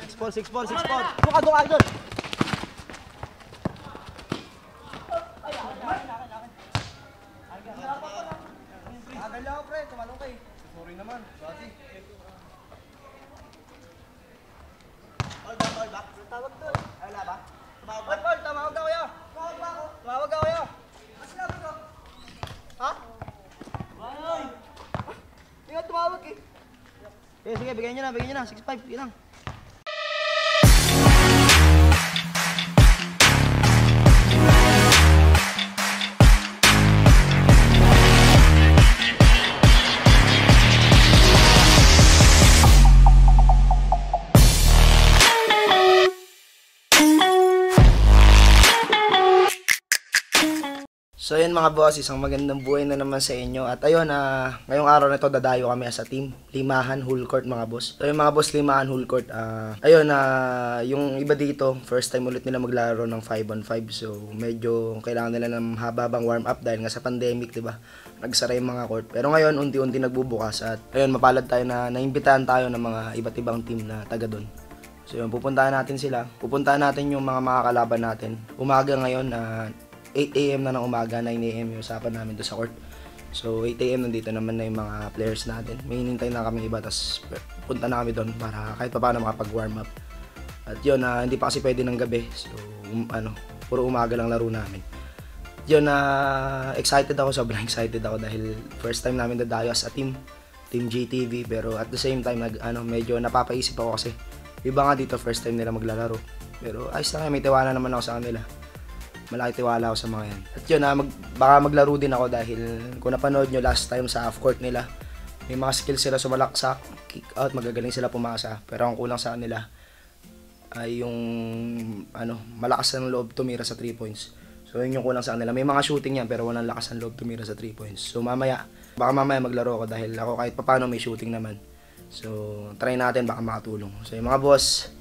6-4. Doon ka. Agal lang, pre. Tumalong kayo. Sorry naman. Sorry. All back. Tawag doon. Ay, wala ba? Tumawag ako ya. Tumawag ako ya. Ano sinabi ko? Ha? Bye! Hindi nga tumawag eh. Sige, bigyan nyo na. 6-5, yun lang. So yun mga boss, isang magandang buhay na naman sa inyo. At ayun, ngayong araw na ito dadayo kami as a team. Limahan Hull Court mga boss. So yun mga boss, Limahan Hull Court. Ayun, yung iba dito, first time ulit nila maglaro ng 5-on-5. So medyo kailangan nila ng hababang warm up dahil nga sa pandemic, diba? Nagsara yung mga court. Pero ngayon, unti-unti nagbubukas. At ayun, mapalad tayo na naimbitahan tayo ng mga iba't ibang team na taga doon. So yun, pupuntahan natin sila. Pupuntahan natin yung mga makakalaban natin. Umaga ngayon, 8 AM na ng umaga, 9 AM yung usapan namin doon sa court. So 8 AM nandito naman na yung mga players natin. May hinintay na kami iba, tapos punta na kami doon para kahit pa paano makapag-warm up. At yun, hindi pa kasi pwede ng gabi. So puro umaga lang laro namin. Yun, excited ako, sobrang excited ako dahil first time namin dadayo as a team GTV. Pero at the same time, medyo napapaisip ako kasi iba nga dito first time nila maglalaro. Pero ayos na, may tiwala naman ako sa kanila. Malaki tiwala ako sa mga yan. At yun, baka maglaro din ako dahil kung napanood nyo last time sa half court nila, may mga skills sila sumalaksak, kick out, magagaling sila pumasa. Pero ang kulang sa kanila ay yung malakas ng loob tumira sa 3 points. So yun yung kulang sa kanila. May mga shooting yan pero walang lakas ng loob tumira sa 3 points. So baka mamaya maglaro ako dahil ako kahit papano may shooting naman. So try natin, baka makatulong. So yung mga boss,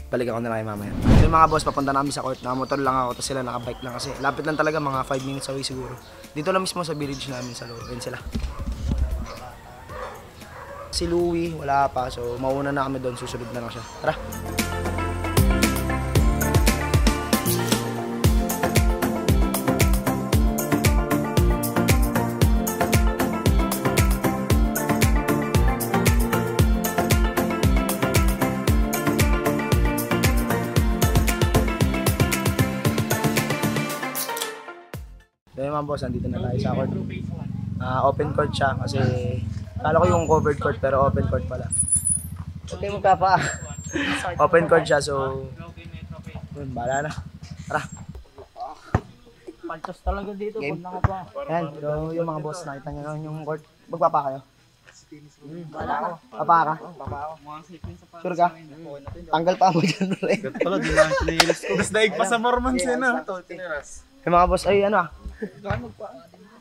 balik ako na kayo mamaya. So mga boss, papunta namin sa court. Nakamotor lang ako, tapos sila nakabike lang kasi lapit lang talaga, mga 5 minutes away siguro. Dito lang mismo sa village namin sa loob. Yan sila. Si Louie, wala pa. So mauna na kami doon, susunod na lang siya. Tara! Dahil mga boss, andito na tayo sa court. Open court siya kasi kala ko yung covered court pero open court pala. Okay mo pa. Open court siya, so yun, bahala na. Tara. Paltos talaga dito, Game. punta ka pa. Yan, so yung mga boss, nakita nyo na yung court. Magpapa kayo? Wala ako. Papa ka? Sure ka? Tanggal pa mo dyan, pre. Pala, di na sinilis ko. Tapos daig pa sa Mormons yan, Yung mga boss, ay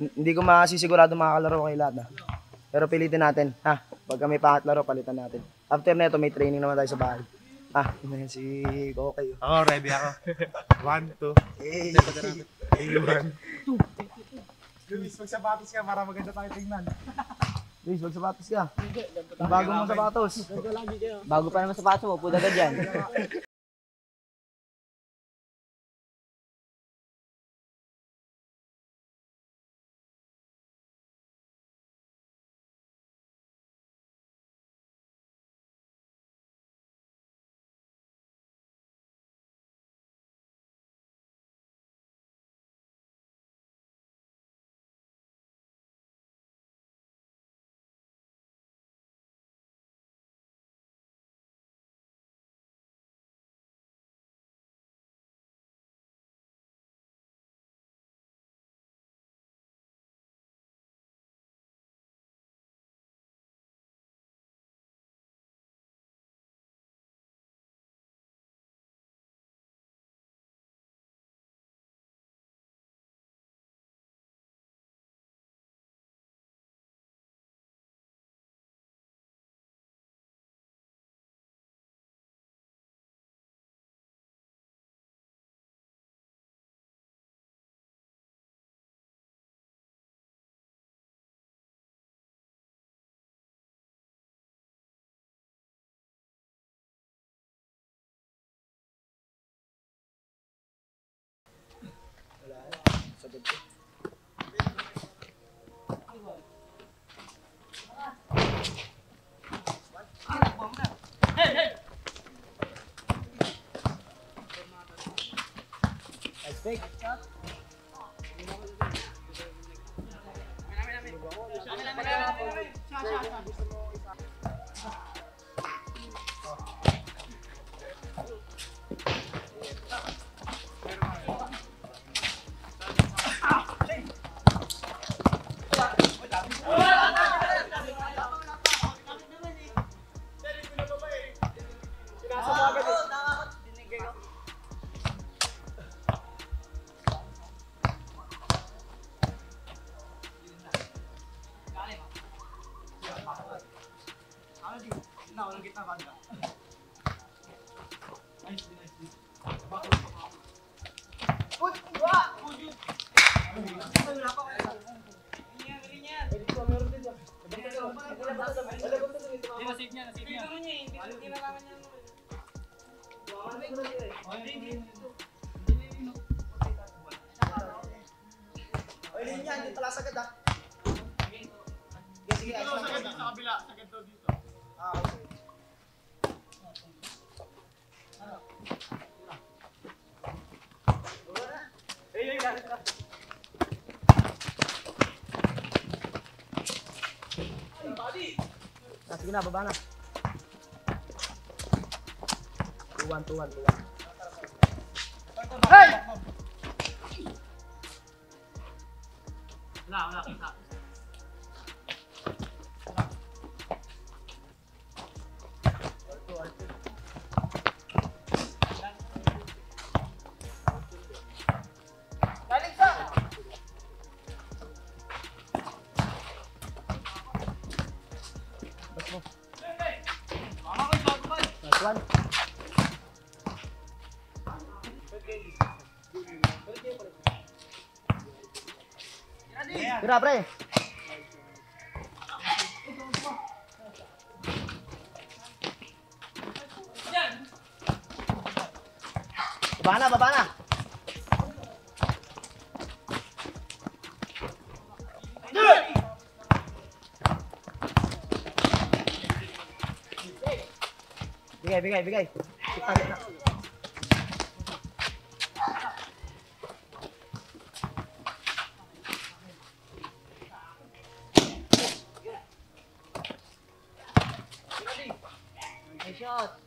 hindi ko masisigurado makakalaro kay lahat, pero pilitin natin, pagka may pangatlaro, palitan natin. After neto, may training naman tayo sa bahay. Si Kokay. Oo, ready ako. 1, 2. A1. Luis, magsapatos ka para maganda tayo tingnan. Luis, magsapatos ka. Ang bago mong sapatos. Bago pa naman sapatos mo, puda ka dyan. Oy, linya, hindi pala sagad ah. Sige, Dito sagad sa kabila, sagad daw dito. okay. Sige na, baba na. 2-1, 2-1, 2-1. Hey! Wala, kita. One. Tira, pre. Baba na, baba na. Bigay. Kita na. Nice shot.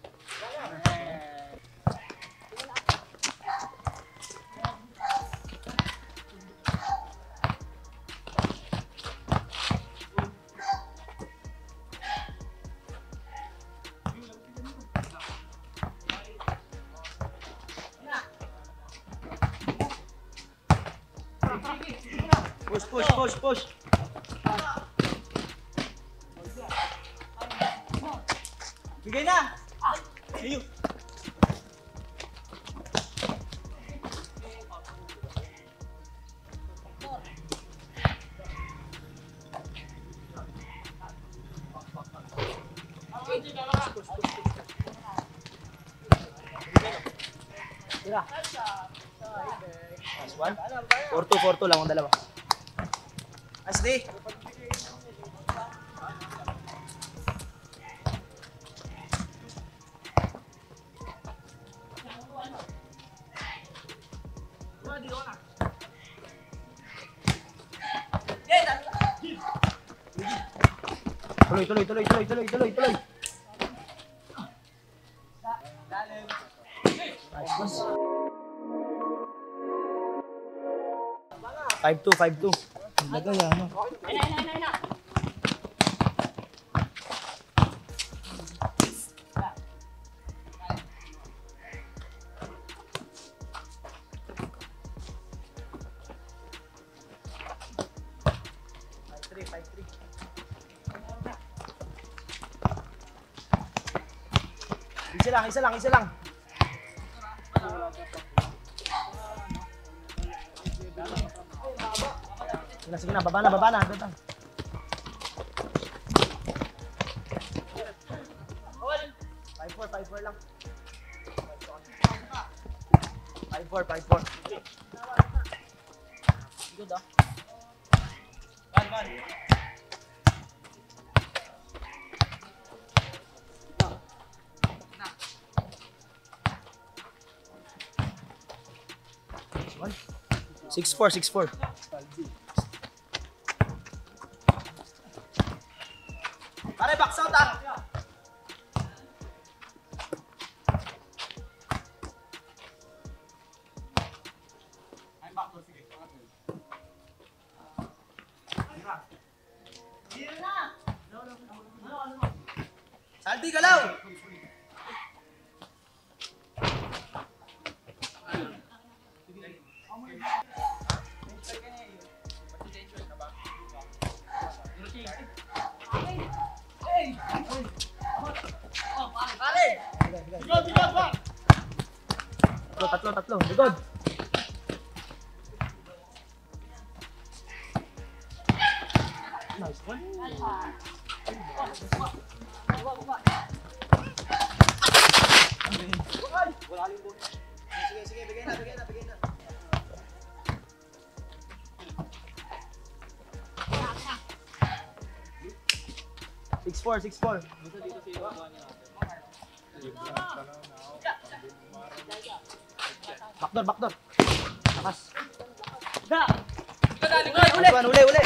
Push. Bigay na. Ayun. Tira. Last one. 4-2 lang ang dalawa. SD. Tuloy. Nice. 5-2. Lagay ano. Ayun. 5-3. Isa lang. Sige na, baba na. 5-4 lang. 5-4. Good ah. Ban. 6-4, 6-4. Pare, box out ah! Saldi, galaw! Tatlo. Ligod. Nice one. Sige, bigay na. 6-4. Backdoor. Lakas. Uli.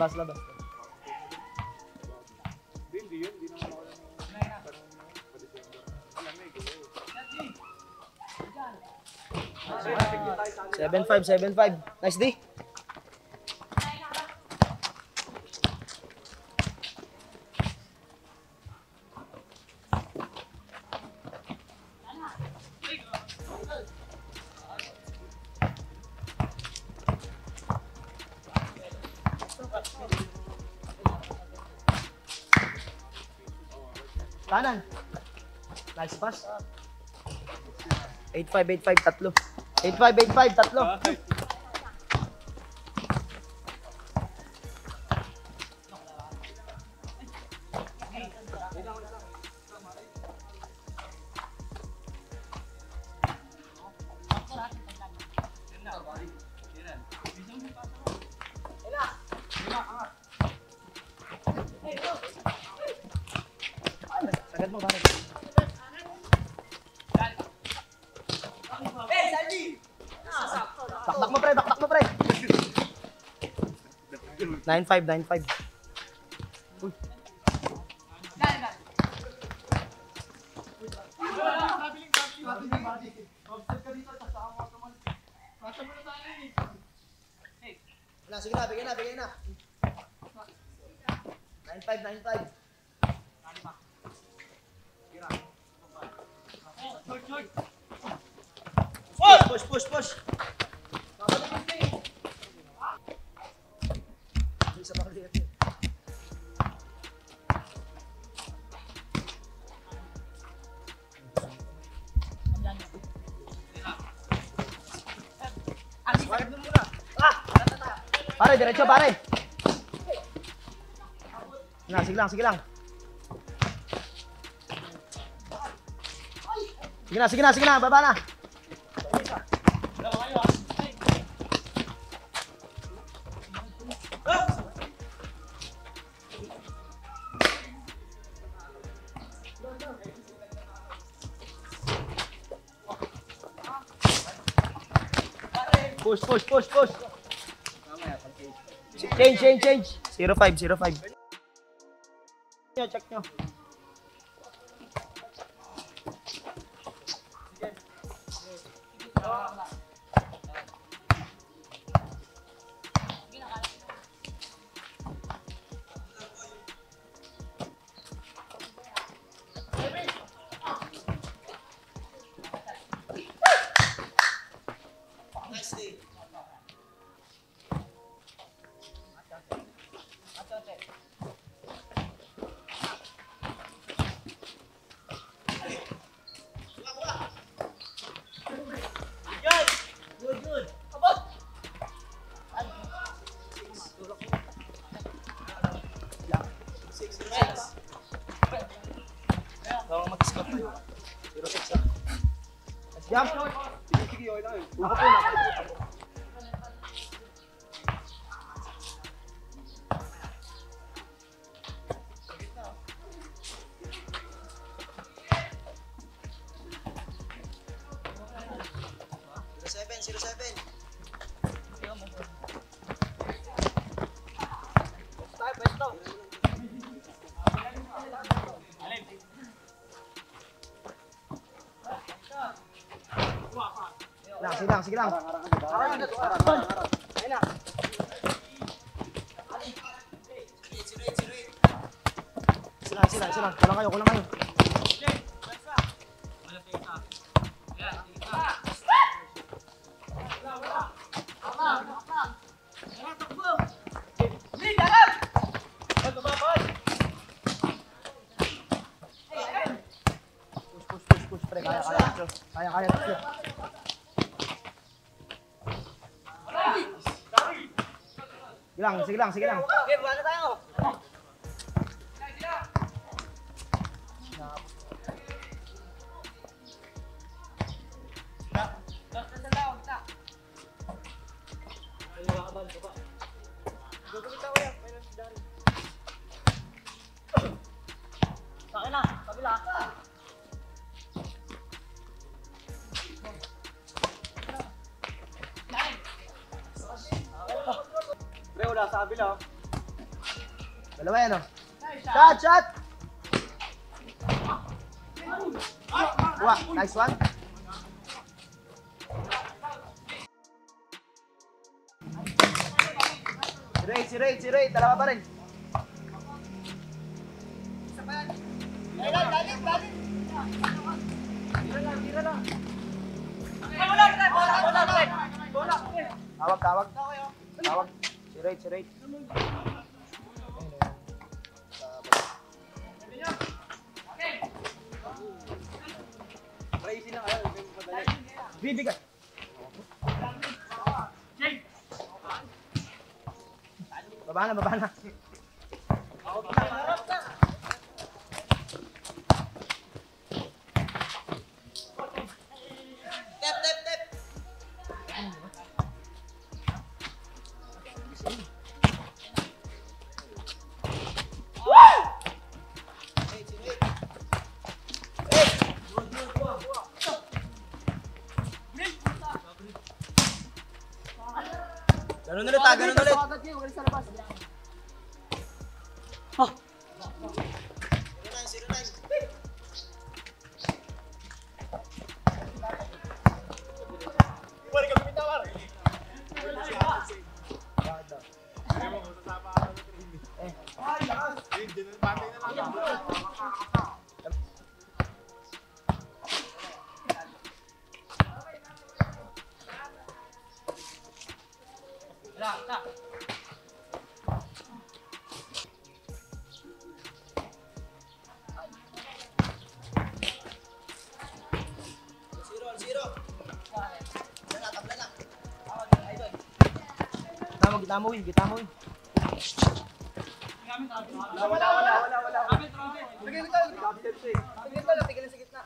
Bas. Hindi yun. Hindi naman ako lang. 7-5. Nice D. Kanan. Nice pass. 8-5, tatlo. 8-5, tatlo. Sagad mo, bakit? Bakbak mo, pre. 9-5. Uy. Sige na, bigay na. 9-5. Push. Bisa makaliit. Pare, diretso pare. Nah, sige lang. Sige na, baba na. Push. Change. 0-5. Check nyo. Jump! Sige, okay lang eh. Ako po na. sige lang. Ayun na. Sila. Kulang kayo. Push, pre. Kaya. Sige lang. Okay, buwan na tayo. Sakin na, kabila. Pre, wala sa kabila. Dalawa yan, oh. Shot! Wah, nice one. Si Ray, dalawa pa rin. Tawag. Si Ray. Bibigat. Baba na. Ganun ulit. Kita mo win. Wala. Tigil sa gitna.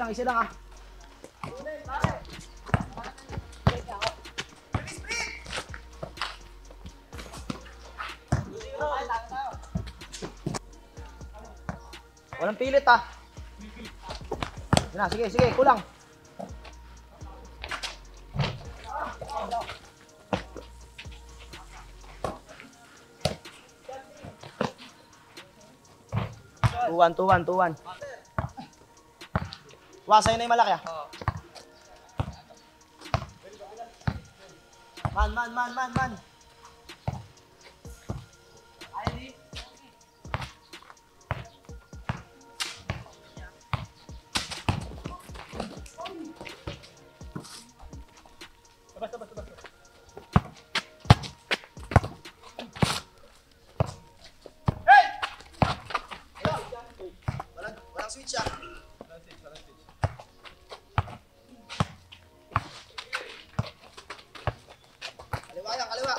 Easy lang ah. Walang pilit ah. Sige, kulang. Tuwan. Wah, sa'yo na yung malaki ah. Man. Walang switch ah. Kaliwa.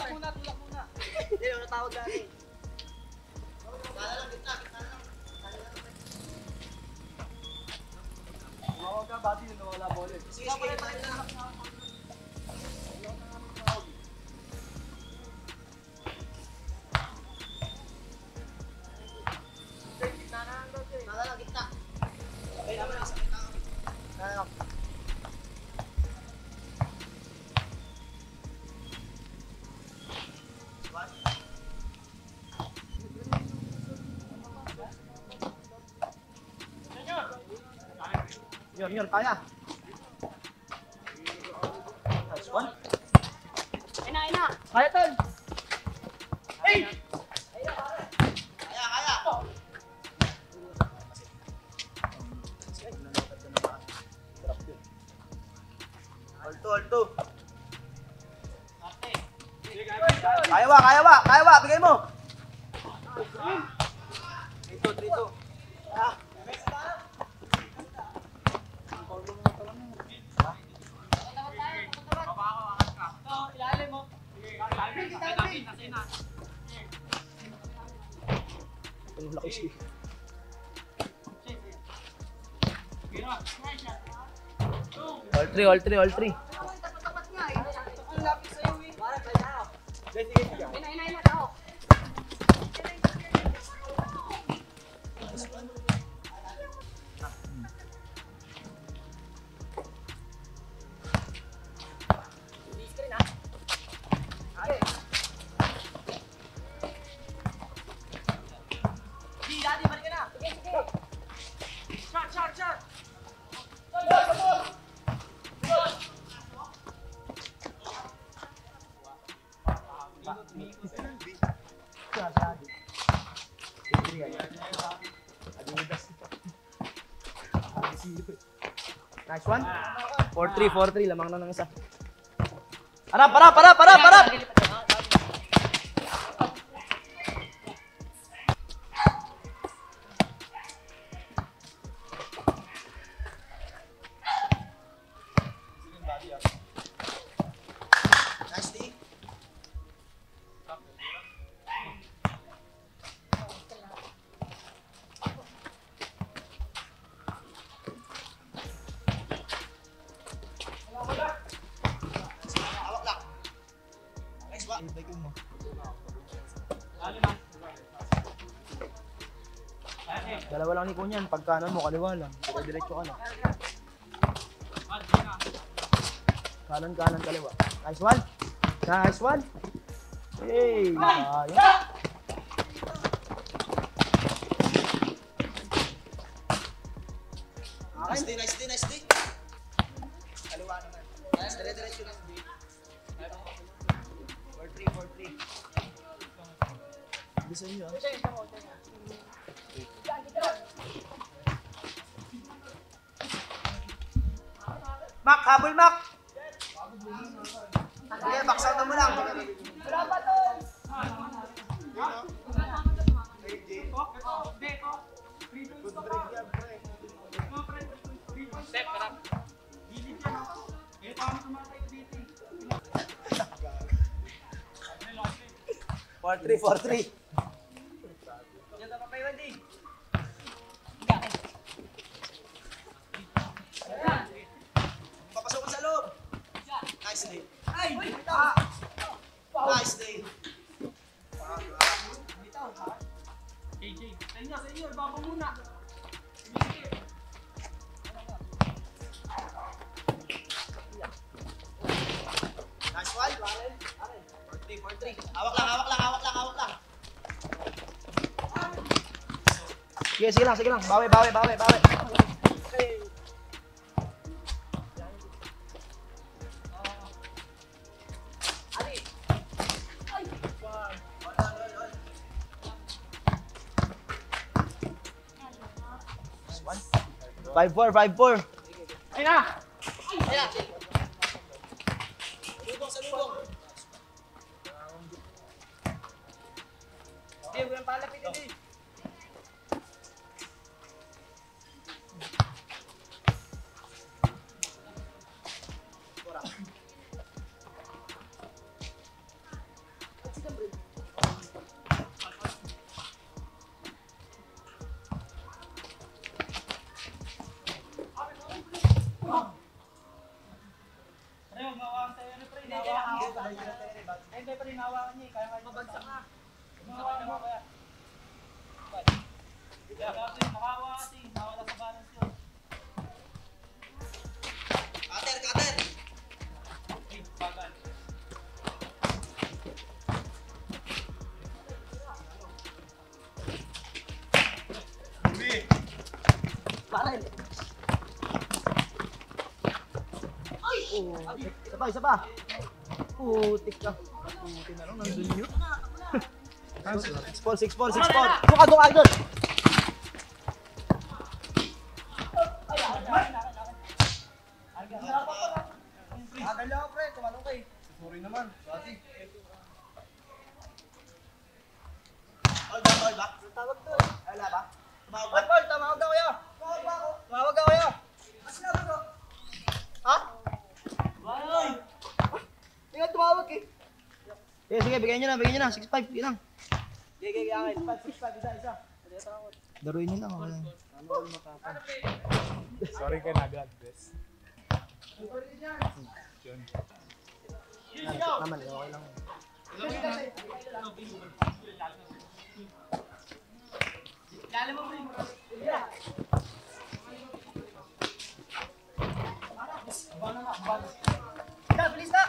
Tulak muna. Hindi, natawag natin. Gitna lang. Sige, sige. Junior, kaya. Nice one. Ina. Kaya, tol. Alto. Kaya ba, bigay mo. 3-2. Ang laki siya. All three. Ina, tao. Nice one. 4-3. Lamang na ng isa. Harap! Nice D. Hawak lang. Nice ba? Dalawa lang ni Kunyan. Pagkanan mo, kaliwa lang. Diretso ka na. Kanan, kaliwa. Nice one. Hey! Sayang. Nice D. Kaliwa naman. Diretso lang. 4-3. Bisa niyo. Mac, habol Mac. Sige, box out mo lang. Four three. Papasok sa loob. Nice day. Nice day. Nice one. 4-3. Hawak lang. Sige lang. Bawi. Five four. Lubong sa lubong. Hindi, walang palapit din. Hindi pa rin hawakan niya. Kaya nga mabagsak na. Hawakan mo kaya. Nakawa kasi. Nawala sa balance yun. Cutter! Bagal. Barel. Ay! Isa pa. Putik ka. Putik na lang. Nandun yun. 6 ball. Doon, idol. Agal ako, pre. Tumalong kayo. Sorry naman. Sorry. All back. Tawag to. Wala ba? Paul, tumawag daw kayo. Tumawag daw kayo. Ano sinabi ko? Ha? Hindi nga tumawag eh. Sige, bigyan nyo na. 6'5", yun lang. Sige, akin. 6'5", isa. Daruin nyo lang. Sorry ka na, God bless. Yun. Naman, okay lang. Lalo mo, bro. Bilis na!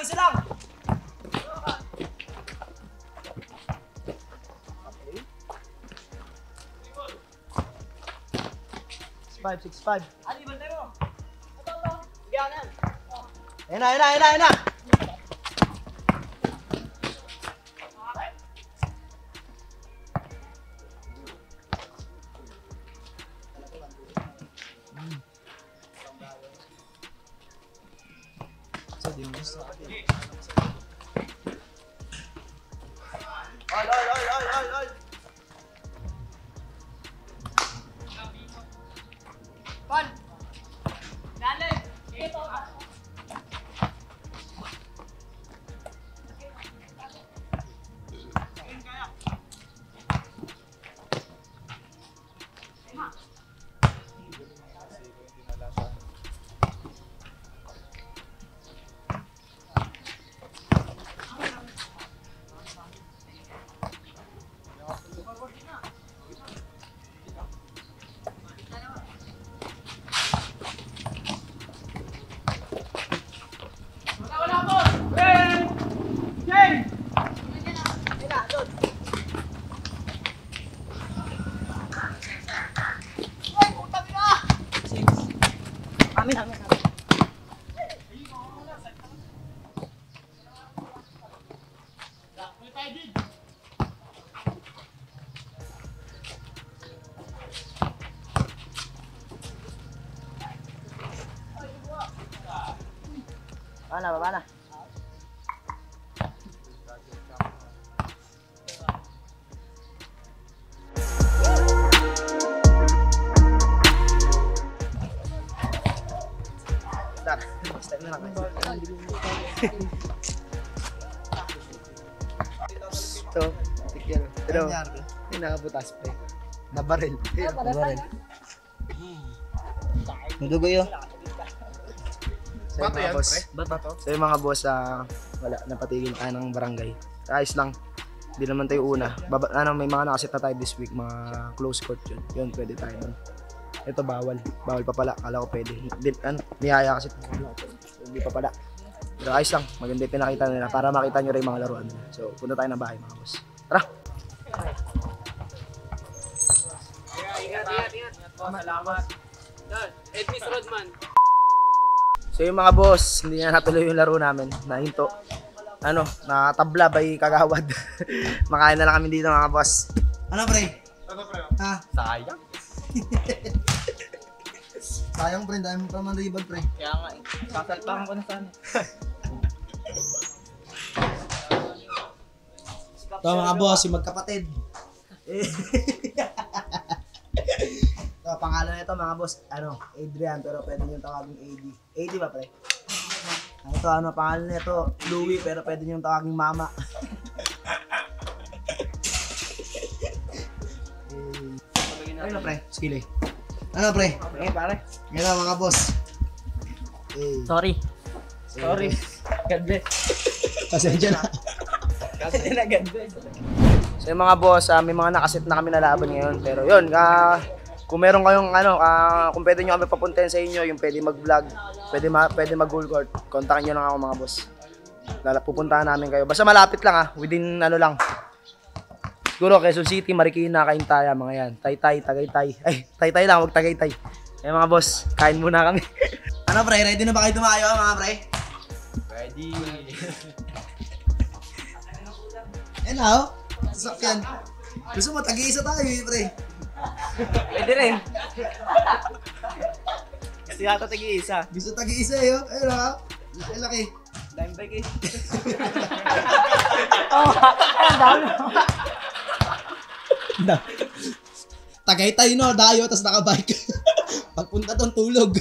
Easy lang! 6'5". Ano yung bantay mo? Ito. Bigyan yan. Ayun na. Ol. Pon! Dali! Ito! Amin. Baba na. Step na lang. Ito, tikyan. Pero, yung nakabutas pa eh. Nabaril. Nabaril. Nadugo yun. Bato yan, pre? Bato. So yung mga boss, wala, napatigil tayo ng barangay. Ayos lang. Hindi naman tayo una. May mga nakasit na tayo this week, mga close court yun. Yun, pwede tayo nun. Ito bawal. Bawal pa pala. Kala ko pwede. Nihaya kasi hindi pa pala. Pero ayos lang. Maganda yung pinakita nila para makita nyo rin yung mga laruan nila. So, punta tayo ng bahay mga boss. Tara! Ingat. Salamat. Edmis Rodman. So yung mga boss, hindi na natuloy yung laro namin. Nahinto. Natabla by Kagawad. Makain na lang kami dito mga boss. Ano pre? Ha? Sayang. Sayang pre, dahil mo pa man ribag pre. Kaya nga eh. Sasalpakan ko na sana. Ito mga boss, yung magkapatid. Ito, pangalan nito mga boss, Adrian, pero pwede nyo tawaging AD. AD ba pre? Ito, pangalan nito, Louie, pero pwede nyo tawaging Mama. Ayun na, pre. Skilly. Ano, pre? Ngayon, pare. Yan na, mga boss. Hey. Sorry. God bless. Pasensya na. Kasi na God bless. So yung mga boss, may mga nakasit na kami na laban ngayon. Pero yun, kung meron kayong kung pwede nyo kami papuntahin sa inyo, yung pwede mag-vlog, pwede mag-goal court, kontakin nyo lang ako mga boss. Pupuntahan namin kayo. Basta malapit lang within lang. Siguro Quezon City, Marikina, Kaintaya, mga yan. Taytay, Tagaytay. Ay, Taytay lang, huwag Tagaytay. Eh mga boss, kain muna kami. Ano pre, ready na ba kayo tumayo mga pre? Ready. Eh na sasakyan. Gusto mo, tag-iisa tayo pre. Pwede rin. Kasi yata tagi-isa. Gusto tag-iisa ayun na. Laki. Time bike eh. Tagaytay dayo, tas nakabike. Pagpunta doon tulog.